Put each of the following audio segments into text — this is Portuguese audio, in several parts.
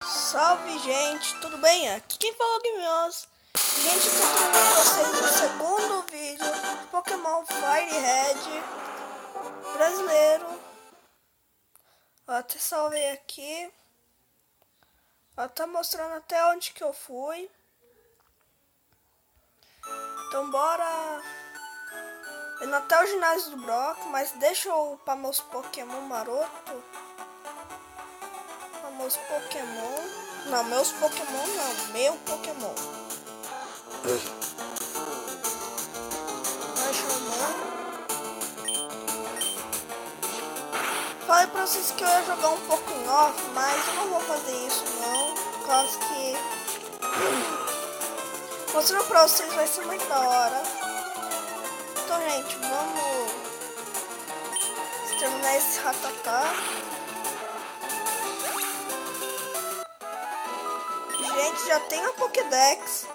Salve, gente, tudo bem? Aqui quem falou Guimioso. Gente, tô trazendo vocês o segundo vídeo do Pokémon Fire Red brasileiro. Ó, até salvei aqui. Ó, tá mostrando até onde que eu fui. Então bora indo até o ginásio do Brock, mas deixa eu upar meus Pokémon maroto. Meus Pokémon. Não, meus Pokémon não. Meu Pokémon. Vai chamando. Falei pra vocês que eu ia jogar um pouco em off, mas eu não vou fazer isso não. Por causa que mostrando pra vocês vai ser muito da hora. Então, gente, vamos terminar esse ratatá. Gente, já tem a Pokédex.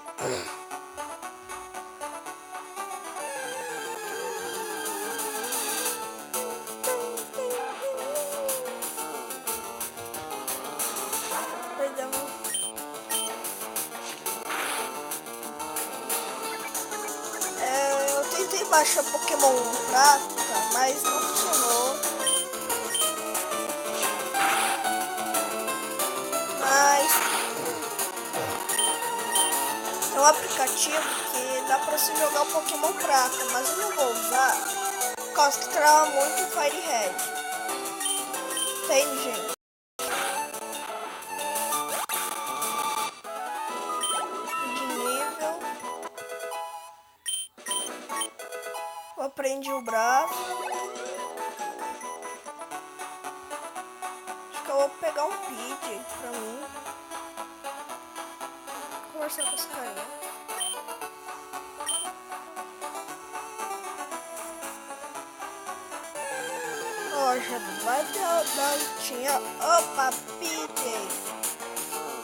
Eu tentei baixar Pokémon Prata, mas não funcionou. Mas é um aplicativo que dá pra você jogar o Pokémon Prata, mas eu não vou usar por causa que trava muito o Fire Red. Entende, gente? De nível. Eu aprendi o braço. Acho que eu vou pegar um PJ pra mim. Conversar com esse cara. Já vai dar lutinha. Opa, PJ.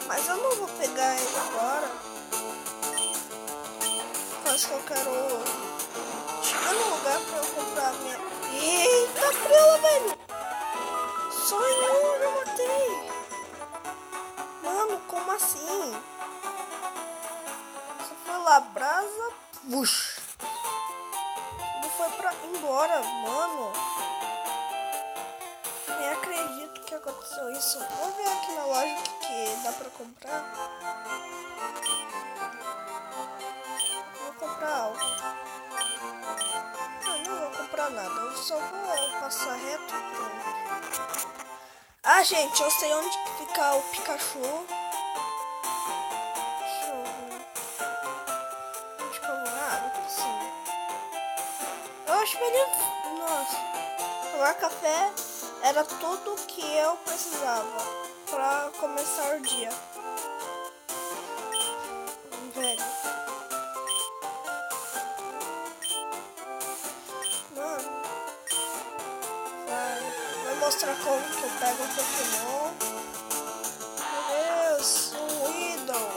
Mas eu não vou pegar ele agora. Acho que eu quero chegar no lugar pra eu comprar minha. Eita, prela, velho! Só em um eu matei. Mano, como assim? Você foi lá, brasa. Puxa. Ele foi pra embora, mano. Nem acredito que aconteceu isso. Vou ver aqui na loja o que dá pra comprar. Vou comprar algo. Não vou comprar nada. Eu só vou passar reto. Ah, gente, eu sei onde fica o Pikachu. Deixa eu ver. Onde que eu vou? Ah, não precisa. Eu acho melhor. Nossa. Tomar café era tudo que eu precisava pra começar o dia. Velho. Mano. Vai mostrar como que eu pego o Pokémon. Meu Deus, um Weedle.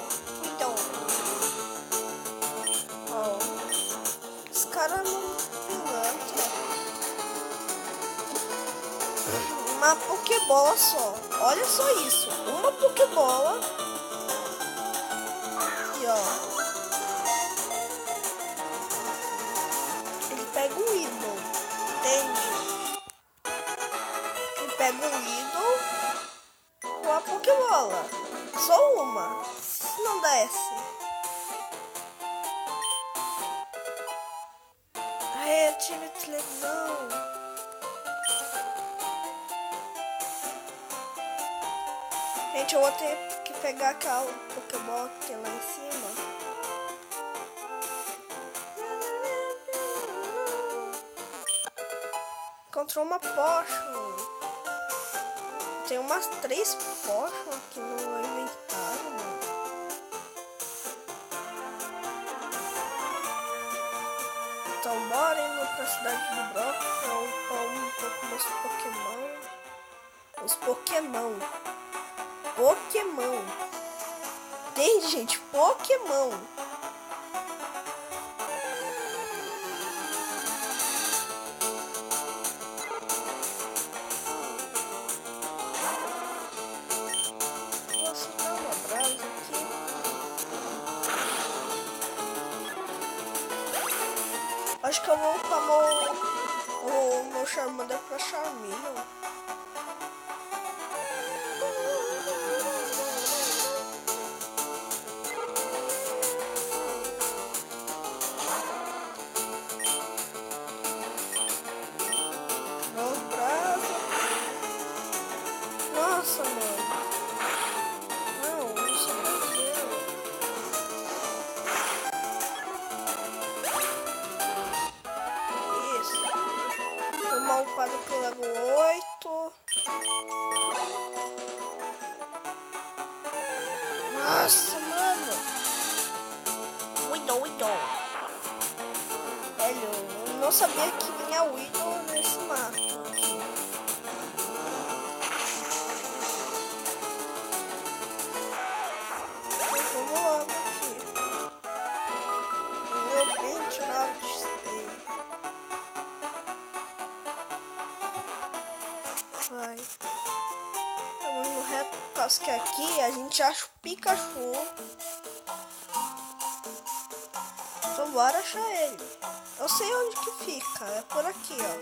Ó. Esse cara não pilantra. Uma Pokébola só. Olha só isso. Uma Pokébola. E ó. Ele pega um Weedle. Entende? Ele pega um Weedle com a Pokébola. Só uma. Se não desce. Ai, ative televisão. Gente, eu vou ter que pegar aquela Pokébola que tem lá em cima. Encontrou uma Potion. Tem umas 3 Potion aqui no inventário, mano. Então bora indo pra cidade do Brock pra upar um pouco meus Pokémon. Os Pokémon. Pokémon. Entende, gente? Pokémon. Nossa, acho que eu vou upar meu Charmander pra Charmeleon. Nossa, mano. Não, isso é zero. Isso. Tô mal upado pro level 8. Nossa, mano. Widow. Velho, eu não sabia que vinha Widow nesse mato. Vamos logo aqui. Meu 29 de XP. Vai. Vamos no reto, por causa que aqui a gente acha o Pikachu. Então bora achar ele. Eu sei onde que fica, é por aqui, ó.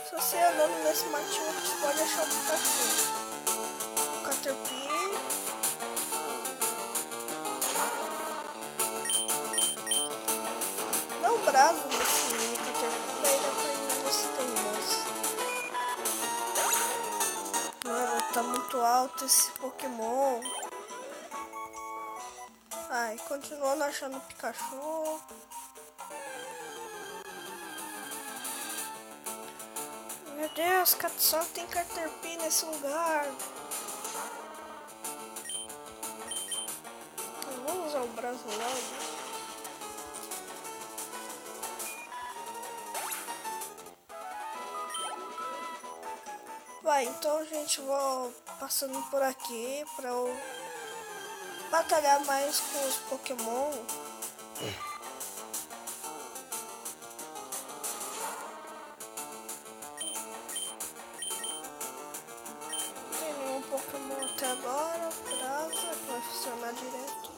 Se você andando nesse matinho, você pode achar o Pikachu. O Caterpie. Dá um braço nesse Caterpie, daí dá pra ir nesse teimoso. Mano, tá muito alto esse Pokémon. Ai, continuando achando o Pikachu. Meu Deus, só tem Caterpie nesse lugar. Eu vou usar o braço logo. Vai, então, gente, vou passando por aqui pra eu batalhar mais com os Pokémon. Não tem nenhum Pokémon até agora. Brasa, que vai funcionar direto.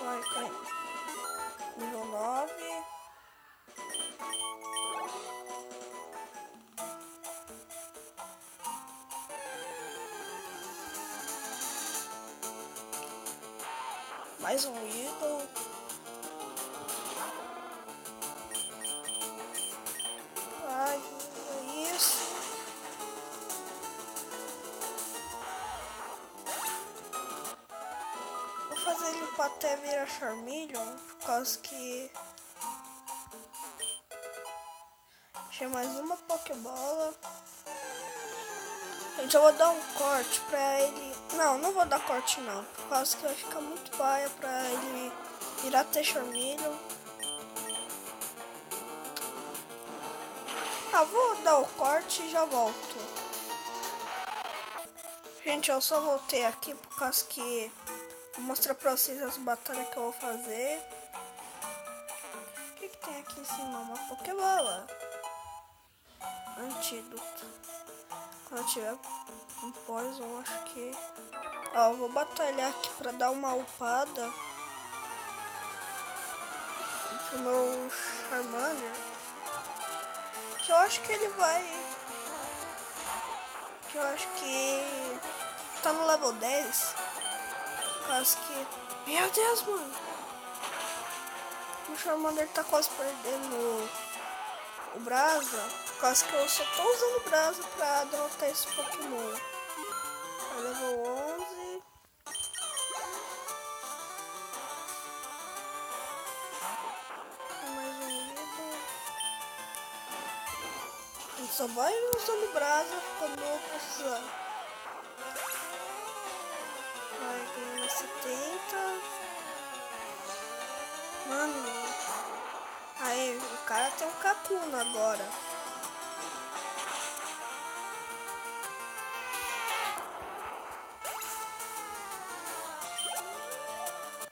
Vai, cai. Nível 9. Mais um Weedle. Ai, é isso. Vou fazer ele pra até virar Charmeleon, por causa que achei mais uma Pokébola. Gente, eu vou dar um corte pra ele. Não vou dar corte não, por causa que vai ficar muito paia pra ele virar até Charmeleon. Vou dar o corte e já volto. Gente, eu só voltei aqui por causa que vou mostrar pra vocês as batalhas que eu vou fazer. O que tem aqui em cima? Uma Pokébola. Antídoto. Quando tiver um Poison, acho que... Ó, eu vou batalhar aqui pra dar uma upada pro meu Charmander. Que eu acho que ele vai... Que eu acho que... Tá no level 10. Por causa que... Meu Deus, mano. O Charmander tá quase perdendo o Brasa. Por causa que eu só tô usando o Brasa pra derrotar esse Pokémon. Tá level 11. Mais um Weedle. A gente só vai usando Brasa quando eu precisar. Vai ganhando 70. Mano. Aí, o cara tem um Kakuna agora.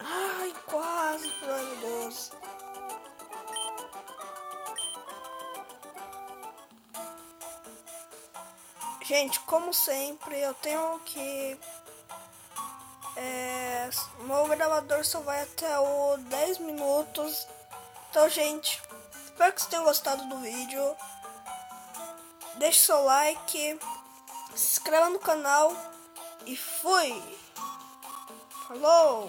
Ai, quase pro level 12. Gente, como sempre, eu tenho que... meu gravador só vai até o 10 minutos. Então, gente, espero que vocês tenham gostado do vídeo. Deixe seu like, se inscreva no canal e fui! Falou!